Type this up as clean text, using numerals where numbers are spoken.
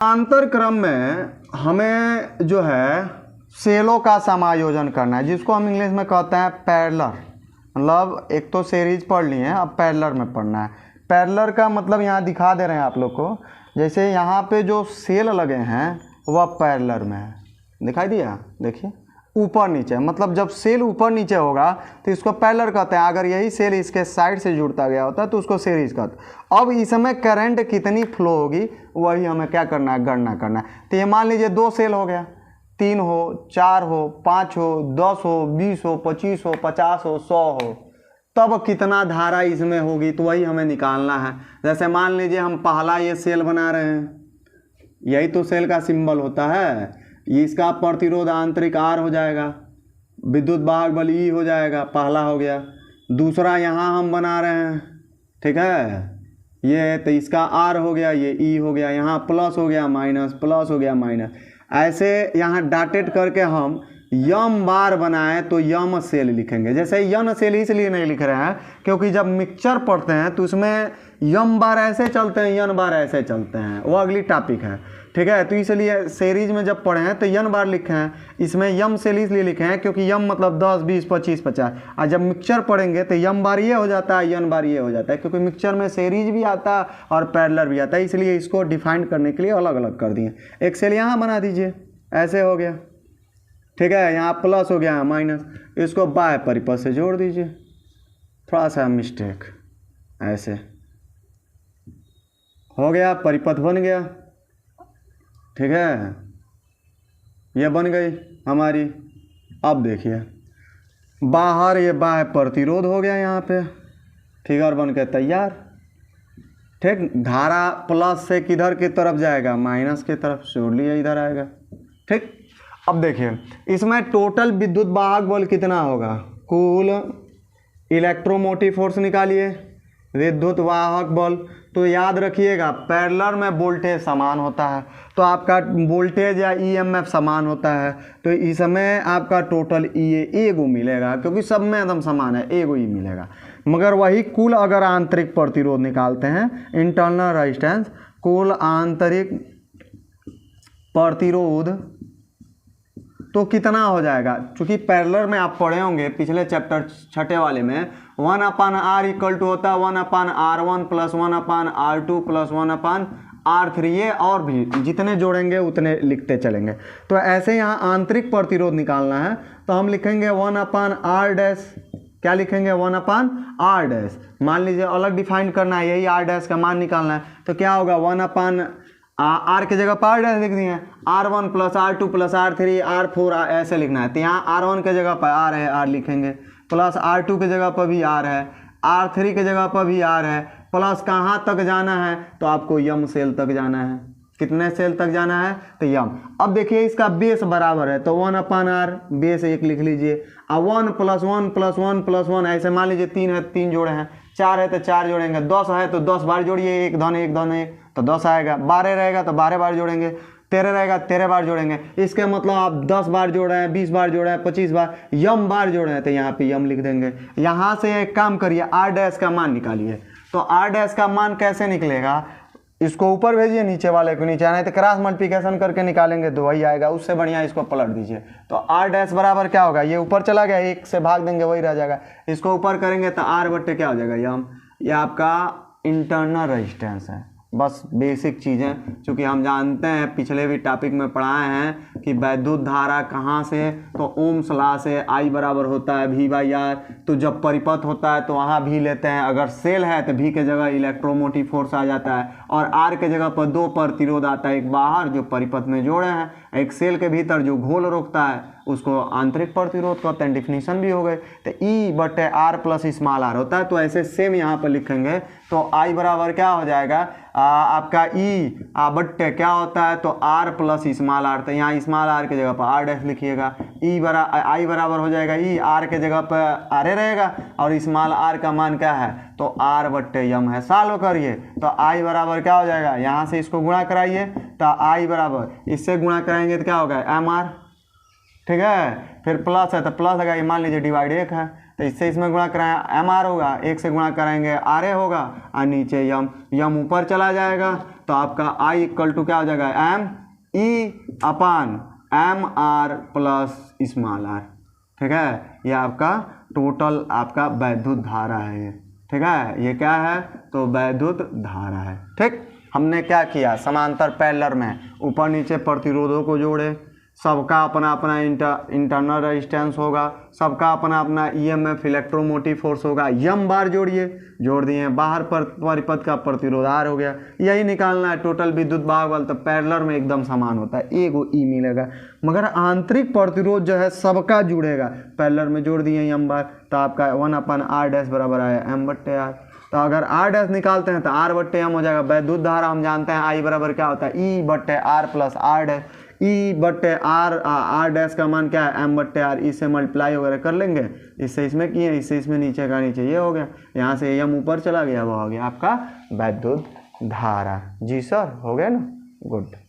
समांतर क्रम में हमें जो है सेलों का समायोजन करना है, जिसको हम इंग्लिश में कहते हैं पैरेलल। मतलब एक तो सीरीज पढ़ ली है, अब पैरेलल में पढ़ना है। पैरेलल का मतलब यहाँ दिखा दे रहे हैं आप लोग को, जैसे यहाँ पे जो सेल लगे हैं वह पैरेलल में है, दिखाई दिया, देखिए ऊपर नीचे, मतलब जब सेल ऊपर नीचे होगा तो इसको पैरेलल कहते हैं। अगर यही सेल इसके साइड से जुड़ता गया होता है तो उसको सीरीज कहते हैं। अब इसमें करंट कितनी फ्लो होगी वही हमें क्या करना है, गणना करना है। तो ये मान लीजिए 2 सेल हो गया, 3 हो, 4 हो, 5 हो, 10 हो, 20 हो, 25 हो, 50 हो, 100 हो, तब कितना धारा इसमें होगी तो वही हमें निकालना है। जैसे मान लीजिए हम पहला ये सेल बना रहे हैं, यही तो सेल का सिंबल होता है, इसका प्रतिरोध आंतरिक R हो जाएगा, विद्युत वाहक बल E हो जाएगा, पहला हो गया। दूसरा यहाँ हम बना रहे हैं, ठीक है, ये तो इसका R हो गया, ये E हो गया, यहाँ प्लस हो गया माइनस, प्लस हो गया माइनस, ऐसे यहाँ डॉटेड करके हम यम बार बनाए तो यम सेल लिखेंगे। जैसे यन सेल इसलिए नहीं लिख रहे हैं क्योंकि जब मिक्सचर पढ़ते हैं तो उसमें यम बार ऐसे चलते हैं, यन बार ऐसे चलते हैं, वो अगली टॉपिक है, ठीक है। तो इसलिए सीरीज में जब पढ़े हैं तो यन बार लिखे हैं, इसमें यम सेल इसलिए लिखे हैं क्योंकि यम मतलब 10, 20, 25, 50। और जब मिक्सचर पढ़ेंगे तो यम बार ये हो जाता है, यन बार ये हो जाता है, क्योंकि मिक्सचर में सीरीज भी आता है और पैरेलल भी आता है, इसलिए इसको डिफाइन करने के लिए अलग अलग कर दिए। एक सेल यहाँ बना दीजिए, ऐसे हो गया, ठीक है, यहाँ प्लस हो गया माइनस, इसको बाह्य परिपथ से जोड़ दीजिए, थोड़ा सा मिस्टेक, ऐसे हो गया, परिपथ बन गया, ठीक है, ये बन गई हमारी। अब देखिए बाहर ये बाह्य प्रतिरोध हो गया, यहाँ पे फिगर बन के तैयार, ठीक। धारा प्लस से किधर की तरफ जाएगा, माइनस की तरफ, जोड़ लिया, इधर आएगा, ठीक। अब देखिए इसमें टोटल विद्युत वाहक बल कितना होगा, कुल इलेक्ट्रोमोटिव फोर्स निकालिए, विद्युत वाहक बल। तो याद रखिएगा पैरेलल में वोल्टेज समान होता है, तो आपका वोल्टेज या ईएमएफ समान होता है, तो इसमें आपका टोटल एगो मिलेगा, क्योंकि सब में एकदम समान है, एगो ही मिलेगा। मगर वही कुल अगर आंतरिक प्रतिरोध निकालते हैं, इंटरनल रेजिस्टेंस, कुल आंतरिक प्रतिरोध तो कितना हो जाएगा, चूंकि पैरेलल में आप पढ़े होंगे पिछले चैप्टर 6 वाले में, 1/R इक्वल टू होता है 1/R1 plus 1/R2 plus 1/R3, ये और भी जितने जोड़ेंगे उतने लिखते चलेंगे। तो ऐसे यहाँ आंतरिक प्रतिरोध निकालना है तो हम लिखेंगे 1/R डैश, क्या लिखेंगे, 1/R डैश। मान लीजिए अलग डिफाइन करना है, यही R डैश का मान निकालना है, तो क्या होगा, 1/R के जगह पर R डैश लिख दिए, R1 plus R2 plus R3 R4 ऐसे लिखना है। तो यहाँ R1 के जगह पर R है, R लिखेंगे, प्लस R2 के जगह पर भी R है, R3 के जगह पर भी R है, प्लस कहाँ तक जाना है, तो आपको यम सेल तक जाना है। कितने सेल तक जाना है, तो यम। अब देखिए इसका बेस बराबर है, तो 1/R बेस 1 लिख लीजिए, और 1 प्लस 1 प्लस 1 प्लस 1, ऐसे मान लीजिए 3 है, 3 जोड़े हैं, 4 है तो 4 जोड़ेंगे, 10 है तो 10 बार जोड़िए, 1 धन 1 धन 1 तो 10 आएगा, 12 रहेगा तो 12 बार जोड़ेंगे, 13 रहेगा 13 बार जोड़ेंगे। इसके मतलब आप 10 बार जोड़ रहे हैं, 20 बार जोड़ रहे हैं, 25 बार, यम बार जोड़ रहे हैं, तो यहाँ पे यम लिख देंगे। यहाँ से एक काम करिए, R डैश का मान निकालिए। तो R डैश का मान कैसे निकलेगा, इसको ऊपर भेजिए, नीचे वाले को नीचे आना है, तो क्रॉस मल्टीप्लिकेशन करके निकालेंगे तो वही आएगा, उससे बढ़िया इसको पलट दीजिए। तो R डैश बराबर क्या होगा, ये ऊपर चला गया, 1 से भाग देंगे वही रह जाएगा, इसको ऊपर करेंगे तो R बट्टे क्या हो जाएगा, यम। ये आपका इंटरनल रेजिस्टेंस है। बस बेसिक चीज़ें, चूँकि हम जानते हैं पिछले भी टॉपिक में पढ़ाए हैं कि वैद्युत धारा कहाँ से, तो ओम्स लॉ से I बराबर होता है V/R। तो जब परिपथ होता है तो वहाँ भी लेते हैं, अगर सेल है तो V के जगह इलेक्ट्रोमोटिव फोर्स आ जाता है, और R के जगह पर 2 प्रतिरोध आता है, एक बाहर जो परिपथ में जोड़े हैं, एक सेल के भीतर जो घोल रोकता है उसको आंतरिक प्रतिरोध कहते हैं। डिफिनीशन भी हो गए, तो E/R प्लस स्मॉल r होता है। तो ऐसे सेम यहाँ पर लिखेंगे तो I बराबर क्या हो जाएगा, आपका E बट्टे क्या होता है, तो R प्लस स्मॉल r, तो यहाँ स्मॉल r के जगह पर R डैश लिखिएगा। I बराबर हो जाएगा E, R के जगह पर R रहेगा, और स्मॉल r का मान क्या है, तो R बट्टे यम है। सॉल्व करिए तो I बराबर क्या हो जाएगा, यहाँ से इसको गुणा कराइए तो I बराबर, इससे गुणा कराएंगे तो क्या होगा, MR, ठीक है, फिर प्लस है तो प्लस लगा, मान लीजिए डिवाइड 1 है, तो इससे इसमें गुणा कराएं एम आर होगा, एक से गुणा कराएंगे आर ए होगा और नीचे यम, यम ऊपर चला जाएगा तो आपका आई इक्वल टू क्या हो जाएगा M E upon M R plus small r. ठीक है, ये आपका टोटल आपका वैद्युत धारा है ये। ठीक है, ये क्या है तो वैद्युत धारा है। ठीक, हमने क्या किया समांतर पैरेलल में ऊपर नीचे प्रतिरोधों को जोड़े, सबका अपना अपना इंटरनल रेजिस्टेंस होगा, सबका अपना अपना ईएमएफ इलेक्ट्रोमोटिव फोर्स होगा, यम बार जोड़िए, जोड़ दिए, बाहर पर परिपथ का प्रतिरोध आर हो गया। यही निकालना है टोटल विद्युत भाग बल, तो पैरेलल में एकदम समान होता है, एगो ई मिलेगा, मगर आंतरिक प्रतिरोध जो है सबका जुड़ेगा, पैरेलल में जोड़ दिए यम बार, तो आपका 1/r डैश बराबर आया m/r। तो अगर r डैश निकालते हैं तो r/m हो जाएगा। वैद्युत धारा हम जानते हैं I बराबर क्या होता है E/r plus r dash, E/r dash का मान क्या है m/r, इससे मल्टीप्लाई वगैरह कर लेंगे, इससे इसमें किए, इससे इसमें नीचे का नीचे ये हो गया, यहाँ से यम ऊपर चला गया, वो हो गया आपका वैद्युत धारा। जी सर, हो गया ना, गुड।